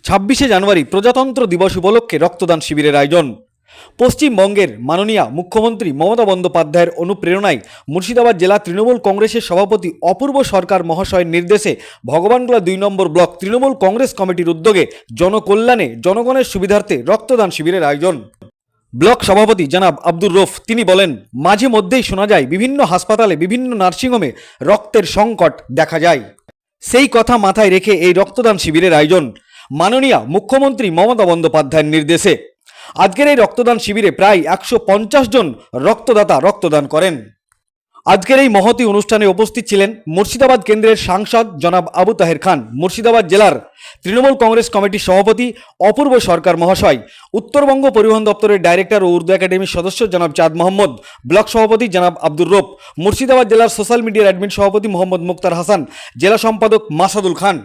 ছাব্বিশে জানুয়ারি প্রজাতন্ত্র দিবস উপলক্ষে রক্তদান শিবিরের আয়োজন। পশ্চিমবঙ্গের মাননীয় মুখ্যমন্ত্রী মমতা বন্দ্যোপাধ্যায়ের অনুপ্রেরণায় মুর্শিদাবাদ জেলা তৃণমূল কংগ্রেসের সভাপতি অপূর্ব সরকার মহাশয়ের নির্দেশে ভগবানগোলা 2 নম্বর ব্লক তৃণমূল কংগ্রেস কমিটির উদ্যোগে জনকল্যাণে জনগণের সুবিধার্থে রক্তদান শিবিরের আয়োজন। ব্লক সভাপতি জনাব আব্দুর রৌফ তিনি বলেন, মাঝে মধ্যেই শোনা যায় বিভিন্ন হাসপাতালে বিভিন্ন নার্সিংহোমে রক্তের সংকট দেখা যায়। সেই কথা মাথায় রেখে এই রক্তদান শিবিরের আয়োজন মাননীয় মুখ্যমন্ত্রী মমতা বন্দ্যোপাধ্যায়ের নির্দেশে। আজকের এই রক্তদান শিবিরে প্রায় 150 জন রক্তদাতা রক্তদান করেন। আজকের এই মহতী অনুষ্ঠানে উপস্থিত ছিলেন মুর্শিদাবাদ কেন্দ্রের সাংসদ জনাব আবু তাহের খান, মুর্শিদাবাদ জেলার তৃণমূল কংগ্রেস কমিটির সভাপতি অপূর্ব সরকার মহাশয়, উত্তরবঙ্গ পরিবহন দপ্তরের ডাইরেক্টর ও উর্দু একাডেমির সদস্য জনাব চাঁদ মোহাম্মদ, ব্লক সভাপতি জনাব আব্দুর রৌফ, মুর্শিদাবাদ জেলার সোশ্যাল মিডিয়ার অ্যাডমিন সভাপতি মোহাম্মদ মুক্তার হাসান, জেলা সম্পাদক মাসাদুল খান,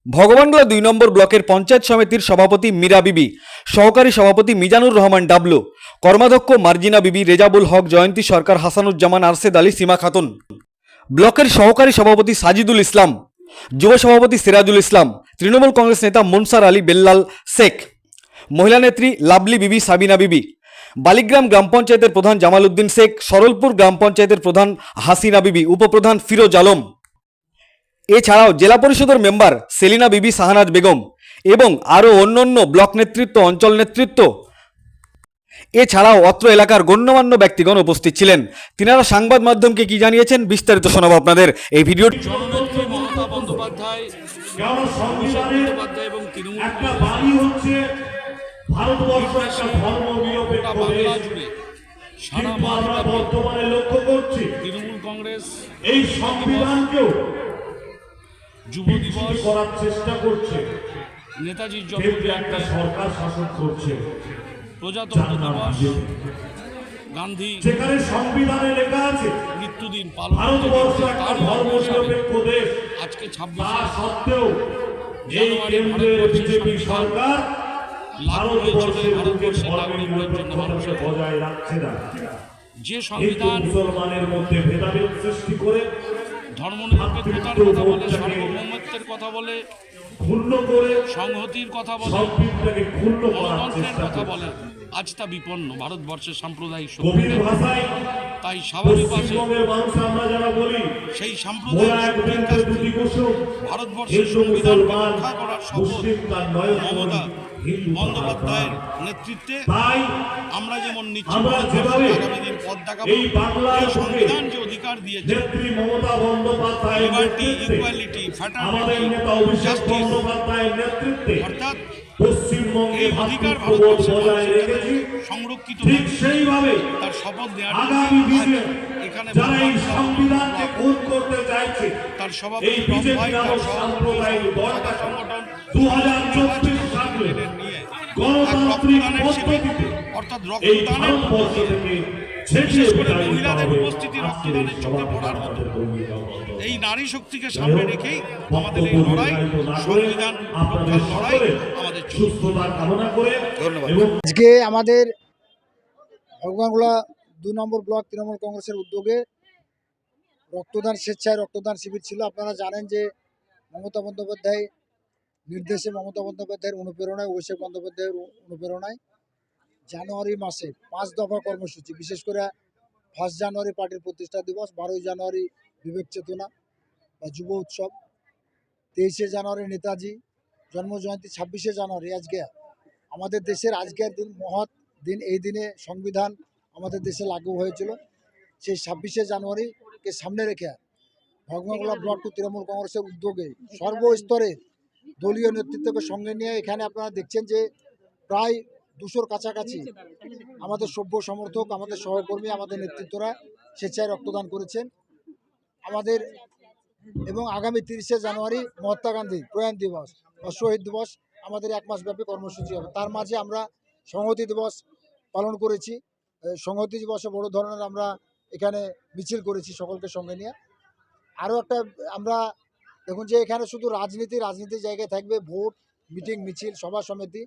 ভগবানগোলা 2 নম্বর ব্লকের পঞ্চায়েত সমিতির সভাপতি মীরা বিবি, সহকারী সভাপতি মিজানুর রহমান ডাবলু, কর্মাধ্যক্ষ মার্জিনা বিবি, রেজাবুল হক, জয়ন্তী সরকার, হাসানুজ্জামান, আরশেদ আলী, সীমা খাতুন, ব্লকের সহকারী সভাপতি সাজিদুল ইসলাম, যুব সভাপতি সিরাজুল ইসলাম, তৃণমূল কংগ্রেস নেতা মনসার আলী বেল্লাল শেখ, মহিলা নেত্রী লাভলি বিবি, সাবিনা বিবি, বালিগ্রাম গ্রাম পঞ্চায়েতের প্রধান জামাল উদ্দিন শেখ, সরলপুর গ্রাম পঞ্চায়েতের প্রধান হাসিনা বিবি, উপপ্রধান ফিরোজ আলম, এছাড়াও জেলা পরিষদের মেম্বার সেলিনা বিবি, শাহনাজ বেগম এবং আরও অন্যান্য ব্লক নেতৃত্ব, অঞ্চল নেতৃত্ব এছাড়াও অত্র এলাকার গণ্যমান্য ব্যক্তিগণ উপস্থিত ছিলেন। তিনারা সংবাদ মাধ্যমকে কি জানিয়েছেন বিস্তারিত শোনাবো আপনাদের এই ভিডিওটি। জননেত্রী মমতা বন্দ্যোপাধ্যায় এবং তৃণমূল একটা বাণী হচ্ছে ভারতবর্ষ একটা ধর্মনিরপেক্ষ বাংলা দেশ। জুড়ে সারা কিন্তু আমরা বর্তমানে লক্ষ্য করছি তৃণমূল কংগ্রেস এই সংবিধানকেও যুব বিকৃত দিবস করার চেষ্টা করছে। নেতাজির কেন্দ্রে জন্মদিন একটা সরকার শাসন করছে প্রজাতন্ত্র দিবস গান্ধী যেখানে সংবিধানে লেখা আছে মৃত্যুদিন পালন ভারতবর্ষ একটা ধর্মনিরপেক্ষ দেশ। আজকে তা 26 সত্ত্বেও এই কেন্দ্রের বিজেপি সরকার ভারতবর্ষের বুকে ধর্মের নিরপেক্ষতাকে বজায় রাখছে না। যে হিন্দু সংবিধান মুসলমানের মধ্যে ভেদাভেদ সৃষ্টি করে ধর্মনিরপেক্ষতার কথা বলে, সার্বভৌমত্বের কথা বলে, ক্ষুণ্ণ করে সংহতির কথা বলে, সম্প্রীতিটাকে ক্ষুণ্ণ করার গণতন্ত্রের চেষ্টা কথা করছে। বলে, আজ তা বিপন্ন ভারতবর্ষের সাম্প্রদায়িক গভীর শক্তি। ভাষায় তাই স্বাভাবিক আছে পশ্চিমবঙ্গের মানুষ আমরা যারা বলি সেই মোরা সাম্প্রদায়িক এক শক্তির বৃন্দ কাছ দুটি থেকে কুসুম, ভারতবর্ষের হিন্দু সংবিধানকে মুসলমান রক্ষা করার শপথ মুসলিম তার নয়ন মমতা হিন্দু বন্দ্যোপাধ্যায়ের নেতৃত্বে তাই আমরা যেমন নিচ্ছি, আমরা যেভাবে আগামী দিন পথ দেখাবো। এই বাংলার এই বুকে সংবিধান যে অধিকার দিয়েছে নেত্রী মমতা বন্দ্যোপাধ্যায়ের লিবার্টি, নেতৃত্বে ইকুয়ালিটি, আমাদের ফ্র্যাটার্নিটি, নেতা অভিষেক জাস্টিস, বন্দ্যোপাধ্যায়ের নেতৃত্বে অর্থাৎ পশ্চিমবঙ্গে এই অধিকার ভাতৃত্ববোধ ভারতবর্ষের বজায় মানুষের রেখেছি। সংরক্ষিত ঠিক থাকবে। সেইভাবে তার শপথ নেওয়ার আগামী দিনে এখানে যারা এই সংবিধানকে খুন করতে চাইছে তার এই সভাপতি বিজেপি নামক সাম্প্রদায়িক দলটা 2024 সালে নিয়ে গণতান্ত্রিক রক্তদানের শিবির, পদ্ধতিতে অর্থাৎ এই রক্তদানের ভারতবর্ষ থেকে বিশেষ করে ছেড়ে মহিলাদের হবে। উপস্থিতি আজকের এই রক্তদানের চোখে পড়ার মতো। সভা এই নারী শক্তিকে সামনে রেখেই আমাদের এই লড়াই, সংবিধান আপনাদের রক্ষার লড়াই সকলের আমাদের চলবে। সুস্থতা কামনা করে ধন্যবাদ। এবং আজকে আমাদের ভগবানগোলা 2 নম্বর ব্লক তৃণমূল কংগ্রেসের উদ্যোগে রক্তদান স্বেচ্ছায় রক্তদান শিবির ছিল। আপনারা জানেন যে মমতা বন্দ্যোপাধ্যায় নির্দেশে, মমতা বন্দ্যোপাধ্যায়ের অনুপ্রেরণায়, অভিষেক বন্দ্যোপাধ্যায়ের অনুপ্রেরণায় জানুয়ারি মাসে 5 দফা কর্মসূচি, বিশেষ করে 1 জানুয়ারি পার্টির প্রতিষ্ঠা দিবস, 12 জানুয়ারি বিবেক চেতনা বা যুব উৎসব, 23 জানুয়ারি নেতাজি জন্মজয়ন্তী, 26 জানুয়ারি আজকে আমাদের দেশের আজকের দিন মহৎ দিন। এই দিনে সংবিধান আমাদের দেশে লাগু হয়েছিল। সেই 26 জানুয়ারিকে সামনে রেখে ভগবানগোলা ব্লক টু তৃণমূল কংগ্রেসের উদ্যোগে সর্বস্তরে দলীয় নেতৃত্বকে সঙ্গে নিয়ে এখানে আপনারা দেখছেন যে প্রায় 200-র কাছাকাছি আমাদের সভ্য সমর্থক, আমাদের সহকর্মী, আমাদের নেতৃত্বরা স্বেচ্ছায় রক্তদান করেছেন আমাদের। এবং আগামী 30 জানুয়ারি মহাত্মা গান্ধী প্রয়াণ দিবস বা শহীদ দিবস আমাদের 1 মাসব্যাপী কর্মসূচি হবে। তার মাঝে আমরা সংহতি দিবস পালন করেছি। সংহতি দিবসে বড় ধরনের আমরা এখানে মিছিল করেছি সকলকে সঙ্গে নিয়ে। আরও একটা আমরা দেখুন যে এখানে শুধু রাজনীতির জায়গায় থাকবে, ভোট, মিটিং, মিছিল, সভা সমিতি,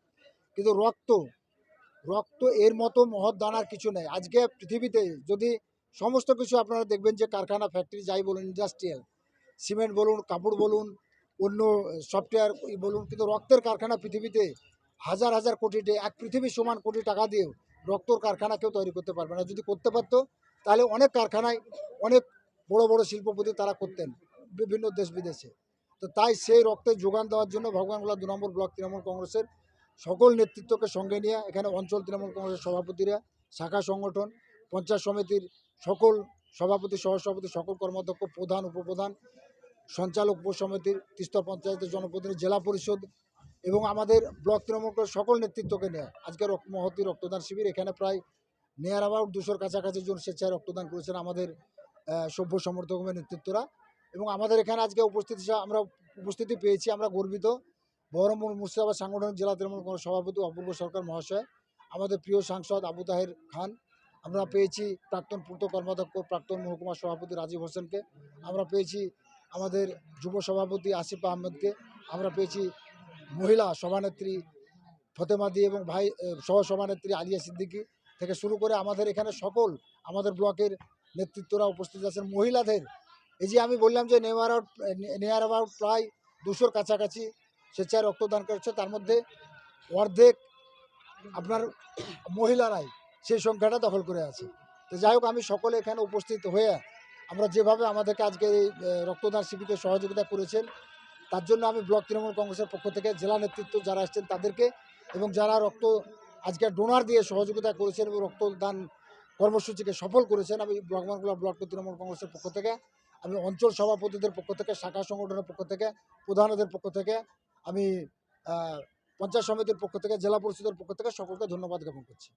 কিন্তু রক্ত এর মতো মহৎ দানার কিছু নেই। আজকে পৃথিবীতে যদি সমস্ত কিছু আপনারা দেখবেন যে কারখানা, ফ্যাক্টরি যাই বলুন, ইন্ডাস্ট্রিয়াল, সিমেন্ট বলুন, কাপড় বলুন, অন্য সফটওয়্যার বলুন, কিন্তু রক্তের কারখানা পৃথিবীতে হাজার হাজার এক পৃথিবী সমান কোটি টাকা দিয়েও রক্তর কারখানা কেউ তৈরি করতে পারবে না। যদি করতে পারতো তাহলে অনেক কারখানায় অনেক বড় বড় শিল্পপতি তারা করতেন বিভিন্ন দেশ বিদেশে। তো তাই সেই রক্তের যোগান দেওয়ার জন্য ভগবানগোলা 2 নম্বর ব্লক তৃণমূল কংগ্রেসের সকল নেতৃত্বকে সঙ্গে নিয়ে এখানে অঞ্চল তৃণমূল কংগ্রেসের সভাপতিরা, শাখা সংগঠন, পঞ্চায়েত সমিতির সকল সভাপতি, সহসভাপতি, সকল কর্মাধ্যক্ষ, প্রধান, উপপ্রধান, সঞ্চালক উপসমিতির, তিস্তর পঞ্চায়েতের জনপ্রতিনিধি, জেলা পরিষদ এবং আমাদের ব্লক তৃণমূল কংগ্রেসের সকল নেতৃত্বকে নিয়ে আজকের মহতী রক্তদান শিবির। এখানে প্রায় নিয়ার অ্যাবাউট 200-র কাছাকাছি জন স্বেচ্ছায় রক্তদান করেছেন আমাদের সভ্য সমর্থকের নেতৃত্বরা। এবং আমাদের এখানে আজকে আমরা উপস্থিতি পেয়েছি, আমরা গর্বিত। বহরমপুর মুর্শিদাবাদ সাংগঠনিক জেলা তৃণমূল কংগ্রেস সভাপতি অপূর্ব সরকার মহাশয়, আমাদের প্রিয় সাংসদ আবু তাহের খান, আমরা পেয়েছি প্রাক্তন পূর্ত কর্মাধ্যক্ষ, প্রাক্তন মহকুমা সভাপতি রাজীব হোসেনকে, আমরা পেয়েছি আমাদের যুব সভাপতি আসিফ আহমেদকে, আমরা পেয়েছি মহিলা সভানেত্রী ফতেমা দি এবং সহ সভানেত্রী আলিয়া সিদ্দিকী থেকে শুরু করে আমাদের এখানে সকল আমাদের ব্লকের নেতৃত্বরা উপস্থিত আছেন। মহিলাদের এই যে আমি বললাম যে নেয়ার অ্যাবাউট প্রায় 200-র কাছাকাছি স্বেচ্ছায় রক্তদান করছে, তার মধ্যে অর্ধেক আপনার মহিলারাই সেই সংখ্যাটা দখল করে আছে। তো যাই হোক, আমি সকলে এখানে উপস্থিত হয়ে আমরা যেভাবে আমাদেরকে আজকে এই রক্তদান শিবিরকে সহযোগিতা করেছেন তার জন্য আমি ব্লক তৃণমূল কংগ্রেসের পক্ষ থেকে জেলা নেতৃত্ব যারা এসছেন তাদেরকে এবং যারা আজকে ডোনার দিয়ে সহযোগিতা করেছেন এবং রক্তদান কর্মসূচিকে সফল করেছেন, আমি ব্লকমানগুলা ব্লক তৃণমূল কংগ্রেসের পক্ষ থেকে, আমি অঞ্চল সভাপতিদের পক্ষ থেকে, শাখা সংগঠনের পক্ষ থেকে, প্রধানদের পক্ষ থেকে, আমি পঞ্চায়েত সমিতির পক্ষ থেকে, জেলা পরিষদের পক্ষ থেকে সকলকে ধন্যবাদ জ্ঞাপন করছি।